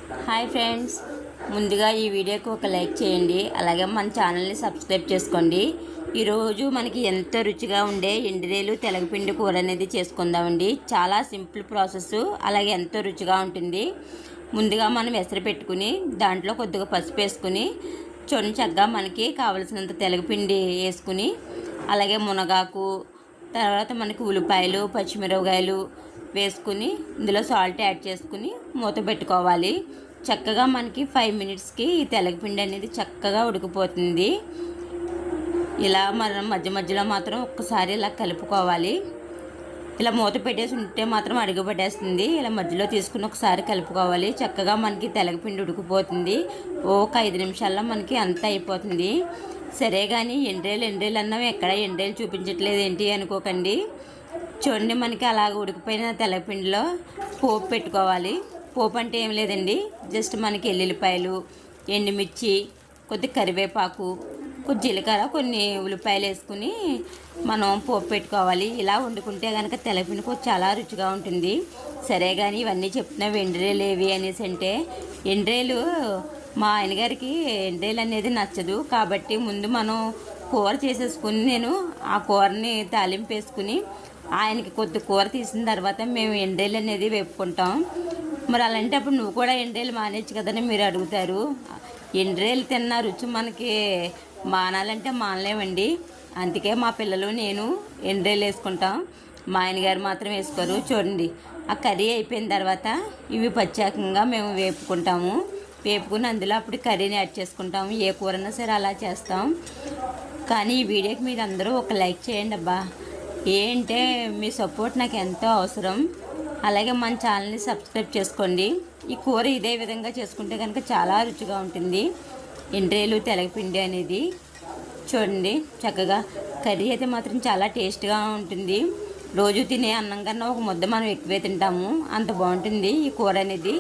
Hi friends, ముందుగా ఈ వీడియోకి ఒక లైక్ చేయండి. అలాగే మన ఛానల్ని సబ్స్క్రైబ్ చేసుకోండి. ఈరోజు మనకి ఎంతో రుచిగా ఉండే ఎండురేలు తెలగపిండి కూర అనేది చేసుకుందామండి. చాలా సింపుల్ ప్రాసెస్, అలాగే ఎంతో రుచిగా ఉంటుంది. ముందుగా మనం ఎసరు పెట్టుకుని దాంట్లో కొద్దిగా పసుపు వేసుకుని చూడండి, చక్కగా మనకి కావలసినంత తెలగపిండి వేసుకుని, అలాగే మునగాకు, తర్వాత మనకి ఉల్లిపాయలు, పచ్చిమిరపకాయలు వేసుకుని ఇందులో సాల్ట్ యాడ్ చేసుకుని మూత పెట్టుకోవాలి. చక్కగా మనకి 5 మినిట్స్కి ఈ తెలగపిండి అనేది చక్కగా ఉడికిపోతుంది. ఇలా మనం మధ్య మధ్యలో మాత్రం ఒక్కసారి ఇలా కలుపుకోవాలి. ఇలా మూత పెట్టేసి ఉంటే మాత్రం అడుగుపట్టేస్తుంది. ఇలా మధ్యలో తీసుకుని ఒకసారి కలుపుకోవాలి. చక్కగా మనకి తెలగపిండి ఉడికిపోతుంది. ఒక 5 నిమిషాల్లో మనకి అంతా అయిపోతుంది. సరే కానీ ఎండ్రేలు అన్నాం, ఎక్కడ ఎండ్రేలు చూపించట్లేదు ఏంటి అనుకోకండి. చూడండి, మనకి అలాగ ఉడికిపోయిన తెలగపిండిలో పోపు పెట్టుకోవాలి. పోపు అంటే ఏం లేదండి, జస్ట్ మనకి ఎల్లుల్లిపాయలు, ఎండుమిర్చి, కొద్ది కరివేపాకు, కొద్ది జీలకర్ర, కొన్ని ఉల్లిపాయలు వేసుకుని మనం పోపు పెట్టుకోవాలి. ఇలా వండుకుంటే కనుక తెలగపిండి కూడా చాలా రుచిగా ఉంటుంది. సరే కానీ ఇవన్నీ చెప్తున్నా ఎండ్రేలు ఏవి అనేసి అంటే, ఎండ్రేలు మా ఆయనగారికి ఎండ్రేలు అనేది నచ్చదు. కాబట్టి ముందు మనం కూర చేసేసుకుని నేను ఆ కూరని తాలింపు వేసుకుని ఆయనకి కొద్ది కూర తీసిన తర్వాత మేము ఎండ్రేలు అనేది వేపుకుంటాం. మరి అలాంటప్పుడు నువ్వు కూడా ఎండ్రేలు మానేచ్చు కదని మీరు అడుగుతారు. ఎండ్రేలు తిన్న రుచి మనకి మానాలంటే మానలేమండి. అందుకే మా పిల్లలు నేను ఎండ్రేలు వేసుకుంటాం, మా ఆయనగారు మాత్రం వేసుకోరు. చూడండి, ఆ కర్రీ అయిపోయిన తర్వాత ఇవి ప్రత్యేకంగా మేము వేపుకుంటాము. వేపుకుని అందులో అప్పుడు కర్రీని యాడ్ చేసుకుంటాము. ఏ కూరన్నా సరే అలా చేస్తాం. కానీ ఈ వీడియోకి మీరు అందరూ ఒక లైక్ చేయండి అబ్బా. ఏంటంటే మీ సపోర్ట్ నాకు ఎంతో అవసరం. అలాగే మన ఛానల్ని సబ్స్క్రైబ్ చేసుకోండి. ఈ కూర ఇదే విధంగా చేసుకుంటే కనుక చాలా రుచిగా ఉంటుంది. ఎండ్రేలు తెలగపిండి అనేది చూడండి, చక్కగా కర్రీ అయితే మాత్రం చాలా టేస్ట్గా ఉంటుంది. రోజు తినే అన్నం కన్నా ఒక ముద్ద మనం ఎక్కువే తింటాము, అంత బాగుంటుంది ఈ కూర అనేది.